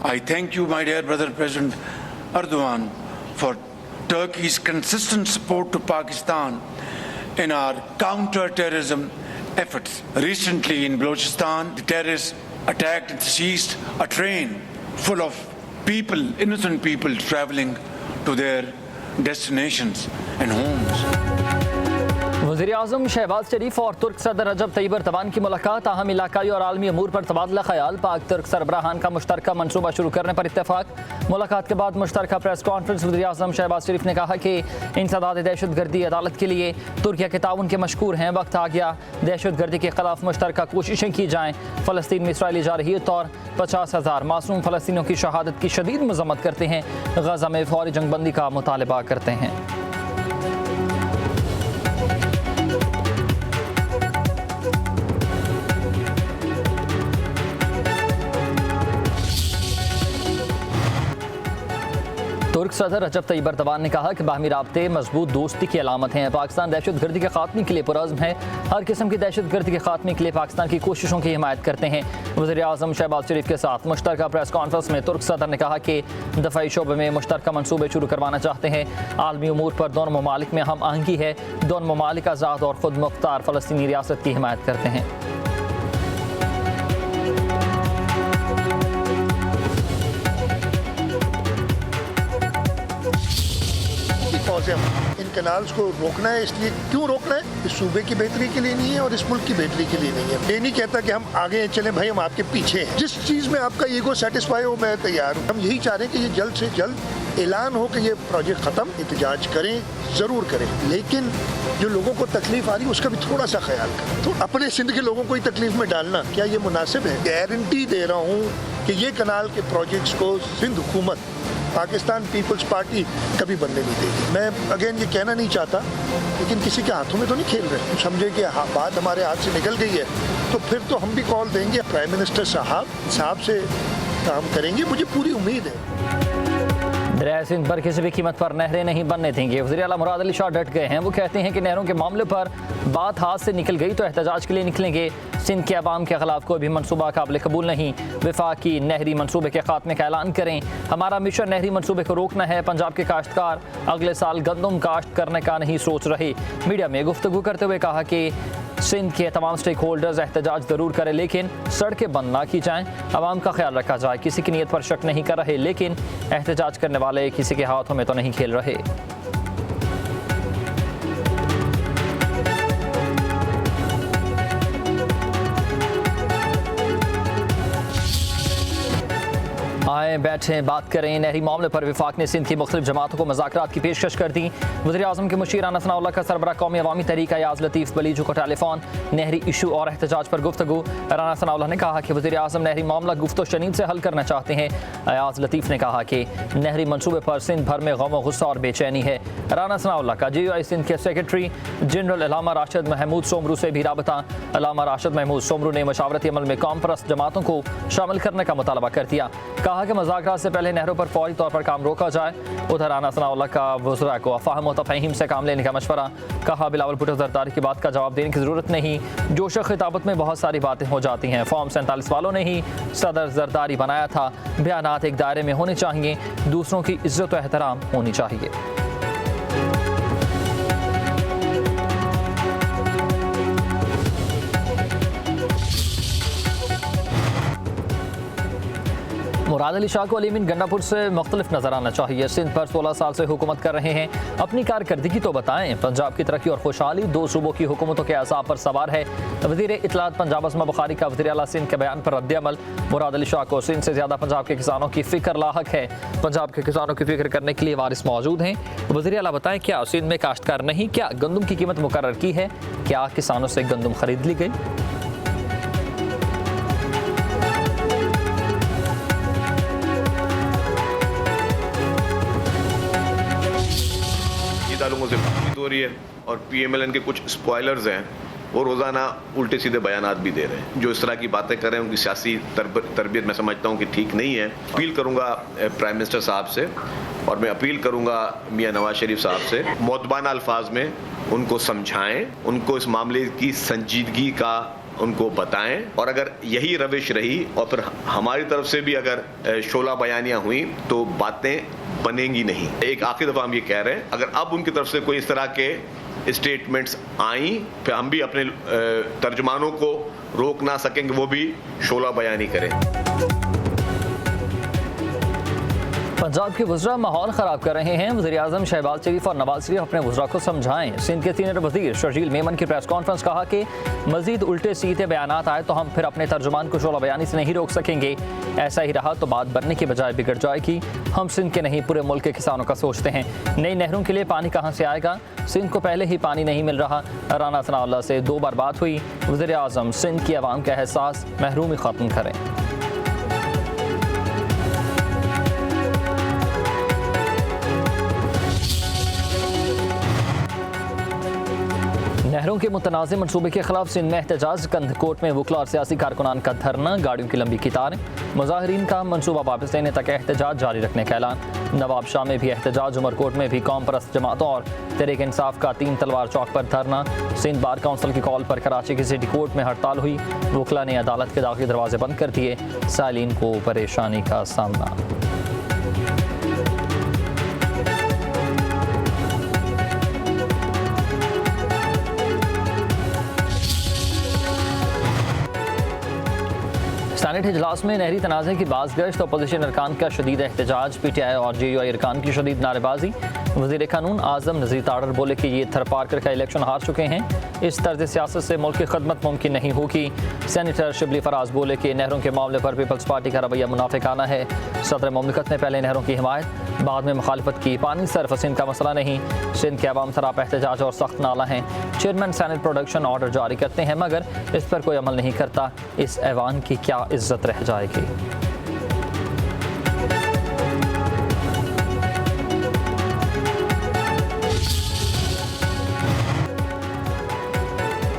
I thank you, my dear brother President Erdogan, for Turkey's consistent support to Pakistan in our counter-terrorism efforts. Recently in Balochistan, the terrorists attacked and seized a train full of people, innocent people traveling to their destinations and homes. वज़ीर-ए-आज़म शहबाज शरीफ और तुर्क सदर रजब Tayyip Erdogan की मुलाकात, अहम इलाकाई और आलमी अमूर पर तबादला ख्याल, पाक तुर्क सरबराहान का मुश्तरका मनसूबा शुरू करने पर इत्तेफाक। मुलाकात के बाद मुश्तरका प्रेस कॉन्फ्रेंस वज़ीर-ए-आज़म शहबाज शरीफ ने कहा कि इंसदाद दहशत गर्दी अदालत के लिए तुर्किया के ताउन के मशकूर हैं। वक्त आ गया दहशत गर्दी के खिलाफ मुश्तरका कोशिशें की जाएँ। फ़लस्तीन में इसराइली जारहीत और 50,000 मासूम फ़लस्तीनियों की शहादत की शदीद मज़म्मत करते हैं। गज़ा में फ़ौरी जंगबंदी का मुतालबा करते हैं। तुर्क सदर रजब तैयब एर्दोगान ने कहा कि बाहमी राब्ते मजबूत दोस्ती की अलामत हैं। पाकिस्तान दहशत गर्दी के खात्मे के लिए पुरज़्म है। हर किस्म की दहशत गर्दी के खात्मे के लिए पाकिस्तान की कोशिशों की हिमायत करते हैं। वज़ीर-ए-आज़म शहबाज शरीफ के साथ मुश्तरका प्रेस कॉन्फ्रेंस में तुर्क सदर ने कहा कि दफ़ाई शोबे में मुश्तरका मनसूबे शुरू करवाना चाहते हैं। आलमी उमूर पर दोनों ममालिक में हम आहंगी है। दोनों ममालिक आज़ाद और खुद मुख्तार फ़लस्तीनी रियासत की हिमायत करते हैं। इन कैनाल्स को रोकना है, इसलिए क्यों रोकना है? इस सूबे की बेहतरी के लिए नहीं है और इस मुल्क की बेहतरी के लिए नहीं है। ये नहीं कहता कि हम आगे चलें, भाई हम आपके पीछे हैं। जिस चीज़ में आपका ईगो सेटिस्फाई हो मैं तैयार हूँ। हम यही चाह रहे हैं कि ये जल्द से जल्द ऐलान हो कि ये प्रोजेक्ट ख़त्म, एहतजाज करें, ज़रूर करें, लेकिन जो लोगों को तकलीफ आ रही है उसका भी थोड़ा सा ख्याल करें। तो अपने सिंध के लोगों को ही तकलीफ में डालना क्या ये मुनासिब है? गारंटी दे रहा हूँ कि ये कनाल के प्रोजेक्ट्स को सिंध हुकूमत, पाकिस्तान पीपल्स पार्टी कभी बनने नहीं देगी। मैं अगेन ये कहना नहीं चाहता, लेकिन किसी के हाथों में तो नहीं खेल रहे। समझे कि बात हमारे हाथ से निकल गई है तो फिर तो हम भी कॉल देंगे। प्राइम मिनिस्टर साहब से काम करेंगे, मुझे पूरी उम्मीद है। दरिया सिंध पर किसी भी कीमत पर नहरें नहीं बनने देंगे। वज़ीर आला मुराद अली शाह डट गए हैं। वो कहते हैं कि नहरों के मामले पर बात हाथ से निकल गई तो एहतजाज के लिए निकलेंगे। सिंध के अवाम के खिलाफ कोई भी मनसूबा काबिल कबूल नहीं। वफाकी नहरी मनसूबे के खात्मे का ऐलान करें। हमारा मिशन नहरी मनसूबे को रोकना है। पंजाब के काश्तकार अगले साल गंदम काश्त करने का नहीं सोच रहे। मीडिया में गुफ्तगू करते हुए कहा कि सिंध के तमाम स्टेक होल्डर्स एहतजाज ज़रूर करें, लेकिन सड़कें बंद ना की जाएँ, आवाम का ख्याल रखा जाए। किसी की नीयत पर शक नहीं कर रहे, लेकिन एहतजाज करने वाले किसी के हाथों में तो नहीं खेल रहे। आए बैठे बात करें। नहरी मामले पर वफाक ने सिंध की मुख्तलिफ जमातों को मुज़ाकरात की पेशकश कर दी। वज़ीर-ए-आज़म के मुशीर राना सनाउल्लाह का सरबराह कौमी अवामी तहरीक अयाज़ लतीफ़ बलीजू को टेलीफोन। नहरी इशू और एहतजाज पर गुफ्तगू। राना सनाउल्लाह ने कहा कि वज़ीर-ए-आज़म नहरी मामला गुफ्तो शनीद से हल करना चाहते हैं। अयाज़ लतीफ़ ने कहा कि नहरी मनसूबे पर सिंध भर में गम गुस्सा और बेचैनी है। राना सनाउल्लाह का GUI सिंध के सेक्रेटरी जनरल अल्लामा राशिद महमूद सोमरू से भी राबता। अल्लामा राशिद महमूद सोमरू ने मशावरती अमल में कौम परस्त जमातों को शामिल करने का मुतालबा कर दिया। कहा कि मुज़ाकरात से पहले नहरों पर फौरी तौर पर काम रोका जाए। उधर राना सनाउल्लाह का वज़रा को अफ़ाहम व तफ़हीम से काम लेने का मशवरा। कहा बिलावल भुट्टो ज़रदारी की बात का जवाब देने की ज़रूरत नहीं। जोश खिताबत में बहुत सारी बातें हो जाती हैं। फॉर्म 47 वालों ने ही सदर ज़रदारी बनाया था। बयानात एक दायरे में होने चाहिए, दूसरों की इज़्ज़त व एहतराम होनी चाहिए। मुराद अली शाह को अलीमीन गंडापुर से मुख्तलिफ नजर आना चाहिए। सिंध पर 16 साल से हुकूमत कर रहे हैं, अपनी कारकर्दगी तो बताएं। पंजाब की तरक्की और खुशहाली दो सूबों की हुकूमतों के असाब पर सवार है। वज़ीर इत्तलात पंजाब अस्मा बुखारी का वज़ीर आला सिंध के बयान पर रद्द-ए-अमल। मुराद अली शाह को सिंध से ज़्यादा पंजाब के किसानों की फ़िक्र लाहक है। पंजाब के किसानों की फ़िक्र करने के लिए वारिस मौजूद हैं। वज़ीर आला बताएं, क्या सिंध में काश्तकार नहीं? क्या गंदम की कीमत मुकर्रर की है? क्या किसानों से गंदम खरीद ली गई? लोगों से बातचीत हो रही है और PMLN के कुछ स्पॉयलर्स हैं, वो रोज़ाना उल्टे सीधे बयानात भी दे रहे हैं। जो इस तरह की बातें कर रहे हैं उनकी सियासी तरबियत मैं समझता हूँ कि ठीक नहीं है। अपील करूँगा प्राइम मिनिस्टर साहब से और मैं अपील करूँगा मियाँ नवाज शरीफ साहब से, मुअद्दबाना अल्फाज में उनको समझाएं, उनको इस मामले की संजीदगी का उनको बताएं, और अगर यही रविश रही और फिर हमारी तरफ से भी अगर शोला बयानियां हुई तो बातें बनेंगी नहीं। एक आखिरी दफा हम ये कह रहे हैं, अगर अब उनकी तरफ से कोई इस तरह के स्टेटमेंट्स आई, फिर हम भी अपने तर्जमानों को रोक ना सकेंगे, वो भी शोला बयानी करें। पंजाब के वज़रा माहौल ख़राब कर रहे हैं। वज़ीर-ए-आज़म शहबाज शरीफ और नवाज शरीफ अपने वज़रा को समझाएं। सिंध के सीनियर वज़ीर शर्जील मेमन की प्रेस कॉन्फ्रेंस कहा कि मज़ीद उल्टे सीधे बयानात आए तो हम फिर अपने तर्जुमान को शोला बयानी से नहीं रोक सकेंगे। ऐसा ही रहा तो बात बनने की बजाय बिगड़ जाएगी। हम सिंध के नहीं पूरे मुल्क के किसानों का सोचते हैं। नई नहरों के लिए पानी कहाँ से आएगा? सिंध को पहले ही पानी नहीं मिल रहा। राना सनाउल्लाह से 2 बार बात हुई। वज़ीर-ए-आज़म सिंध की आवाम का एहसास महरूमी ख़त्म करें। नहरों के मुतनाज़ मनसूबे के खिलाफ सिंध में एहतजाज। कंधकोट में वकला और सियासी कारकुनान का धरना, गाड़ियों की लंबी कतारें। मुजाहिरीन का मनसूबा वापस लेने तक एहतजाज जारी रखने का ऐलान। नवाब शाह में भी एहतजाज, उमरकोट में भी कौम परस्त जमातों और तहरीक इंसाफ का 3 तलवार चौक पर धरना। सिंध बार काउंसिल की कॉल पर कराची की सिटी कोर्ट में हड़ताल हुई। वकला ने अदालत के दाखिली दरवाजे बंद कर दिए। सालीन को परेशानी का सामना। सेनेट इजलास में नहरी तनाज़े की बाज़गश्त, अपोजिशन अरकान का शदीद एहतजाज। PTI और JUI अरकान की शदीद नारेबाजी। वज़ीर कानून आज़म नज़ीर तारड़ बोले कि ये थर पार्कर का इलेक्शन हार चुके हैं। इस तर्ज सियासत से मुल्क की खदमत मुमकिन नहीं होगी। सेनेटर शिबली फराज बोले कि नहरों के मामले पर पीपल्स पार्टी का रवैया मुनाफिकाना है। सदर मुमलिकत ने पहले नहरों की हिमायत, बाद में मुखालफत की। पानी सिर्फ सिंध का मसला नहीं, सिंध के अवाम सराप एहतजाज और सख्त नाला हैं। चेयरमैन सेनेट प्रोडक्शन ऑर्डर जारी करते हैं मगर इस पर कोई अमल नहीं करता। इस ऐवान की क्या इज्जत रह जाएगी?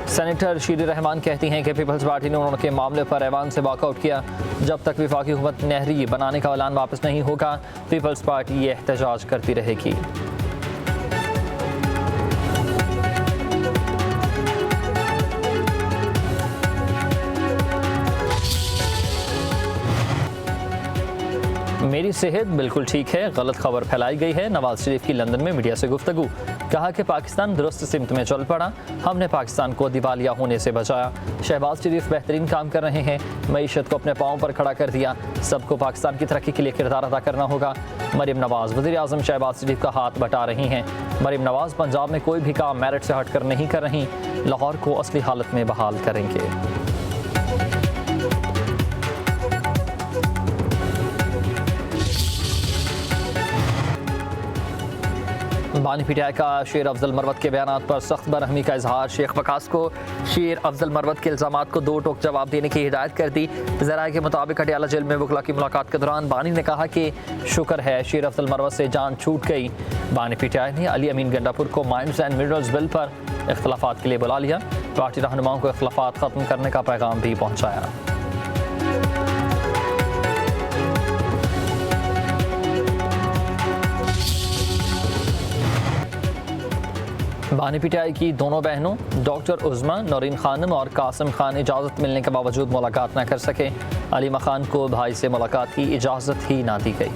सेनेटर शीरी रहमान कहती हैं कि पीपल्स पार्टी ने उनके मामले पर ऐवान से वॉकआउट किया। जब तक वफाकी हुकूमत नहरी बनाने का ऐलान वापस नहीं होगा, पीपल्स पार्टी ये एहतजाज करती रहेगी। मेरी सेहत बिल्कुल ठीक है, गलत खबर फैलाई गई है। नवाज शरीफ की लंदन में मीडिया से गुफ्तगू। कहा कि पाकिस्तान दुरुस्त सिमत में चल पड़ा, हमने पाकिस्तान को दिवालिया होने से बचाया। शहबाज शरीफ बेहतरीन काम कर रहे हैं, मईशत को अपने पाँव पर खड़ा कर दिया। सबको पाकिस्तान की तरक्की के लिए किरदार अदा करना होगा। मरीम नवाज वज़ीर-ए-आज़म शहबाज शरीफ का हाथ बटा रही हैं। मरीम नवाज पंजाब में कोई भी काम मेरिट से हट कर नहीं कर रही, लाहौर को असली हालत में बहाल करेंगे। बानी PTI का शेर अफजल मरवत के बयानात पर सख्त बरहमी का इजहार। शेख वकास को शेर अफजल मरवत के इल्ज़ामात को 2 टोक जवाब देने की हिदायत कर दी। ज़राए के मुताबिक अटियाला जेल में वकला की मुलाकात के दौरान बानी ने कहा कि शुक्र है शेर अफजल मरवत से जान छूट गई। बानी PTI ने अली अमीन गंडापुर को माइंस एंड मिनरल्स बिल पर इख्तलाफात के लिए बुला लिया। पार्टी रहनुमाओं को इख्तलाफात ख़त्म करने का पैगाम भी पहुँचाया। बानी PTI की दोनों बहनों डॉक्टर उज़मा, नौरीन खानम और कासिम खान इजाज़त मिलने के बावजूद मुलाकात न कर सके। अलीमा खान को भाई से मुलाकात की इजाज़त ही ना दी गई।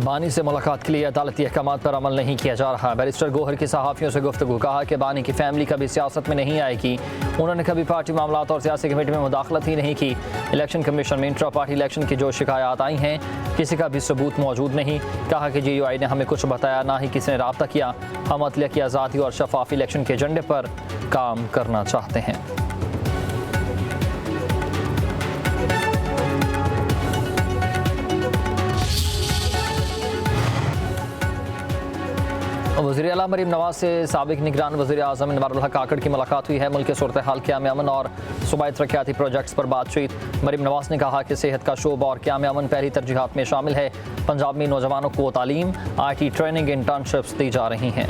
बानी से मुलाकात के लिए अदालती अहकामात पर अमल नहीं किया जा रहा। बैरिस्टर गोहर की सहाफ़ियों से गुफ्तगू। कहा कि बानी की फैमिली कभी सियासत में नहीं आएगी। उन्होंने कभी पार्टी मामलात और सियासी कमेटी में मुदाखलत ही नहीं की। इलेक्शन कमीशन में इंट्रा पार्टी इलेक्शन की जो शिकायत आई हैं किसी का भी सबूत मौजूद नहीं। कहा कि JUI ने हमें कुछ बताया, ना ही किसी ने रब्ता किया। हम अदलिया की आज़ादी और शफाफ इलेक्शन के एजेंडे पर काम करना चाहते हैं। वज़ीर आला मरीम नवाज से साबिक निगरान वज़ीर-ए-आज़म अनवारुल हक काकड़ की मुलाकात हुई है। मुल्क के सूरत हाल, क़याम अमन और सूबाई तरक्याती प्रोजेक्ट्स पर बातचीत। मरीम नवाज ने कहा कि सेहत का शोबा और क़याम अमन पहली तरजीहात में शामिल है। पंजाब में नौजवानों को तालीम, IT ट्रेनिंग, इंटर्नशिप्स दी जा रही हैं।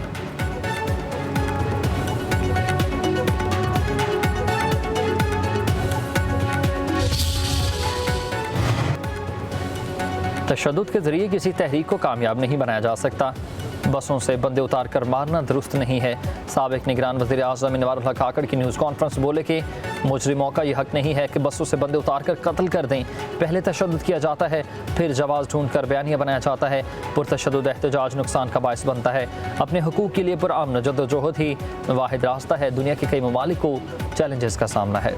तशद्दुद के जरिए किसी तहरीक को कामयाब नहीं बनाया जा सकता। बसों से बंदे उतार कर मारना दुरुस्त नहीं है। साबिक निगरान वज़ीर आज़म अनवर उल हक काकड़ की न्यूज़ कॉन्फ्रेंस बोले कि मुजरिमों का यह हक नहीं है कि बसों से बंदे उतार कर कत्ल कर दें। पहले तशद्दुद किया जाता है, फिर जवाज़ ढूंढ कर बयानिया बनाया जाता है। पुरतशद्दुद एहतजाज नुकसान का बायस बनता है। अपने हुकूक के लिए पुरअमन जद्दोजहद ही वाहिद रास्ता है। दुनिया के कई ममालिक को चैलेंजेस का सामना है।